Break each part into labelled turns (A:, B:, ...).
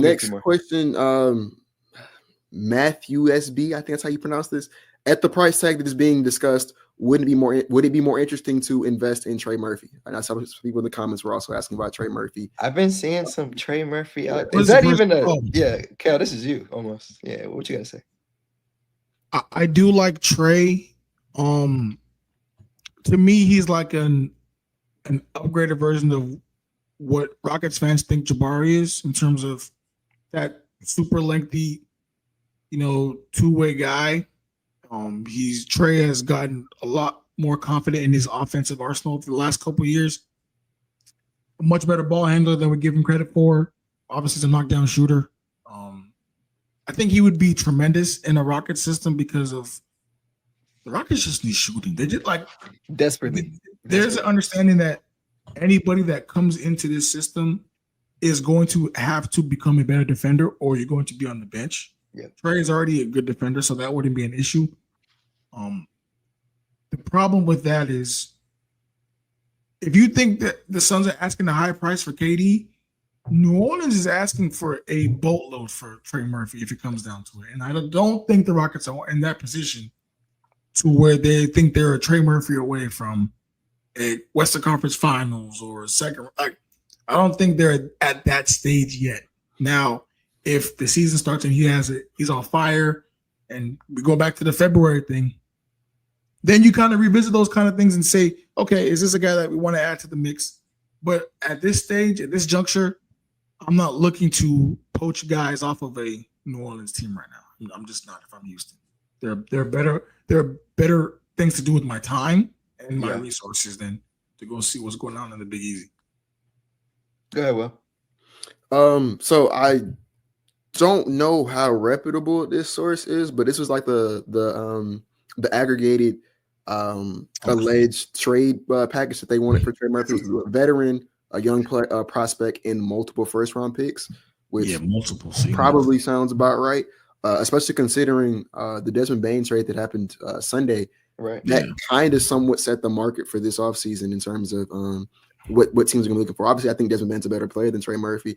A: We'll get two
B: Next
A: more.
B: question, Matthew SB, I think that's how you pronounce this. At the price tag that is being discussed, would it be more interesting to invest in Trey Murphy? And I saw people in the comments were also asking about Trey Murphy.
A: I've been seeing some Trey Murphy out.
C: What's
A: Is that
C: the
A: even a
C: first-
A: yeah, Cal? This is you almost. Yeah, what you gotta say?
C: I do like Trey. To me, he's like an upgraded version of what Rockets fans think Jabari is in terms of that super lengthy, two-way guy. Trey has gotten a lot more confident in his offensive arsenal for the last couple of years. A much better ball handler than we give him credit for. Obviously, he's a knockdown shooter. I think he would be tremendous in a Rocket system because of the Rockets just need shooting. They just
A: Desperately.
C: There's an understanding that anybody that comes into this system is going to have to become a better defender, or you're going to be on the bench.
A: Yeah.
C: Trey is already a good defender, so that wouldn't be an issue. The problem with that is if you think that the Suns are asking a high price for KD, New Orleans is asking for a boatload for Trey Murphy if it comes down to it. And I don't think the Rockets are in that position to where they think they're a Trey Murphy away from a Western Conference Finals or a second. I don't think they're at that stage yet. Now, if the season starts and he's on fire, and we go back to the February thing, then you kind of revisit those kind of things and say, okay, is this a guy that we want to add to the mix? But at this stage, at this juncture, I'm not looking to poach guys off of a New Orleans team right now. I'm just not if I'm Houston. There are better things to do with my time and my resources than to go see what's going on in the Big Easy.
A: Go ahead, Will.
B: So I don't know how reputable this source is, but this was like the aggregated alleged trade package that they wanted for Trey Murphy. It was a veteran, a young prospect, and multiple first-round picks, which
C: multiple
B: probably sounds about right, especially considering the Desmond Bane trade that happened Sunday.
A: Right.
B: That kind of somewhat set the market for this offseason in terms of what teams are going to be looking for. Obviously, I think Desmond Bane's a better player than Trey Murphy,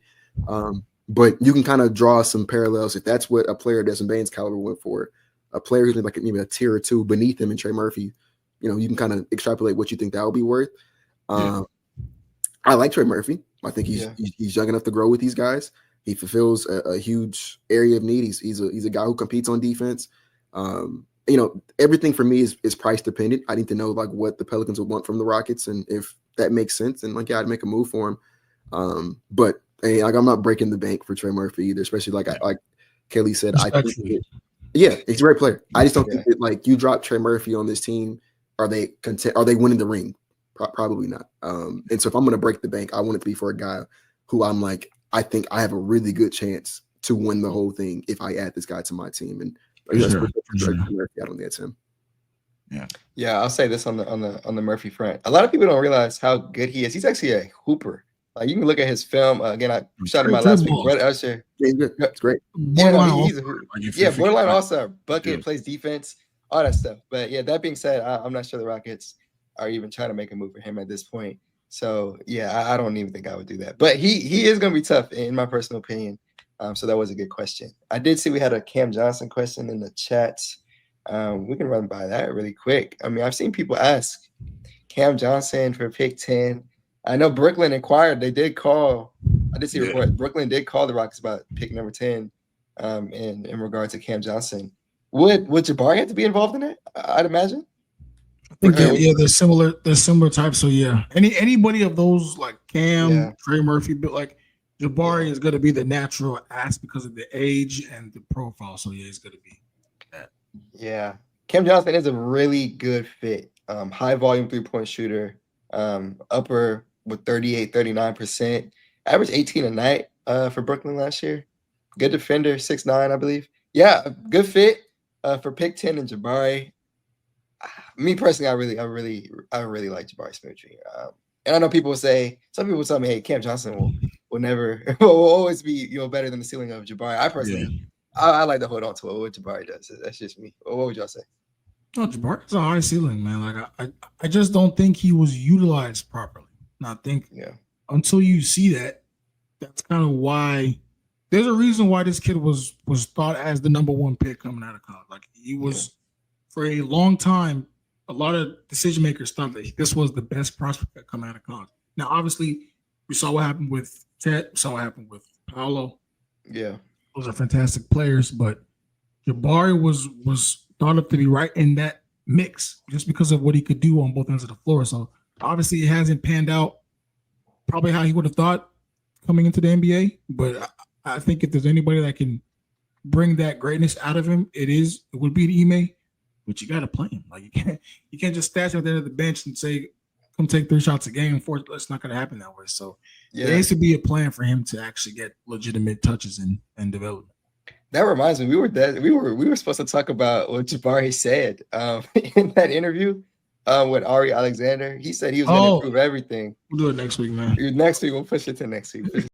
B: but you can kind of draw some parallels if that's what a player Desmond Bane's caliber went for. A player who's like maybe a tier or two beneath him in Trey Murphy, you can kind of extrapolate what you think that will be worth. I like Trey Murphy. I think he's young enough to grow with these guys. He fulfills a huge area of need. He's a guy who competes on defense. Everything for me is price dependent. I need to know like what the Pelicans would want from the Rockets, and if that makes sense, and I'd make a move for him. But I'm not breaking the bank for Trey Murphy either, especially like Kelly said. I think he's a great player. I just don't think that like you drop Trey Murphy on this team, are they content? Are they winning the ring? Probably not. And so if I'm going to break the bank, I want it to be for a guy who I'm like, I think I have a really good chance to win the whole thing if I add this guy to my team. And I don't think it's him.
A: Yeah, I'll say this on the Murphy front. A lot of people don't realize how good he is. He's actually a hooper. Like you can look at his film again. I shot him out last week. Brett Usher.
B: Yeah, he's good. It's great.
A: Borderline all-star, bucket, plays defense, all that stuff. But yeah, that being said, I'm not sure the Rockets are even trying to make a move for him at this point. So yeah, I don't even think I would do that. But he is going to be tough in my personal opinion. So that was a good question. I did see we had a Cam Johnson question in the chat. We can run by that really quick. I mean, I've seen people ask Cam Johnson for pick 10. I know Brooklyn inquired. They did call. I did see a report. Brooklyn did call the Rockets about pick number 10 in regard to Cam Johnson. Would Jabari have to be involved in it? I'd imagine.
C: I think they're similar types. So yeah, anybody of those like Cam, Trey Murphy, but like Jabari is going to be the natural ass because of the age and the profile. So yeah, it's going to be that.
A: Yeah, Cam Johnson is a really good fit. High volume 3-point shooter, upper with 39%, average 18 a night for Brooklyn last year. Good defender, 6'9", I believe. Yeah, good fit for pick 10 and Jabari. Me personally, I really like Jabari Smith-Tree. And I know some people tell me, hey, Cam Johnson will always be better than the ceiling of Jabari. I personally, I like to hold on to what Jabari does. That's just me. What would y'all say?
C: No, Jabari's a high ceiling, man. Like I just don't think he was utilized properly. And I think until you see that, that's kind of why there's a reason why this kid was thought as the number 1 pick coming out of college. Like he was for a long time. A lot of decision makers thought that this was the best prospect that come out of college. Now, obviously, we saw what happened with Chet. We saw what happened with Paolo.
A: Yeah,
C: those are fantastic players, but Jabari was thought of to be right in that mix just because of what he could do on both ends of the floor. So obviously, it hasn't panned out probably how he would have thought coming into the NBA. But I think if there's anybody that can bring that greatness out of him, it would be Ime. But you got to play him. Like you can't just stash him at the end of the bench and say, "Come take 3 shots a game." It's not going to happen that way. So there needs to be a plan for him to actually get legitimate touches and development.
A: That reminds me, we were supposed to talk about what Jabari said in that interview with Ari Alexander. He said he was going to improve everything.
C: We'll do it next week, man.
A: Next week, we'll push it to next week.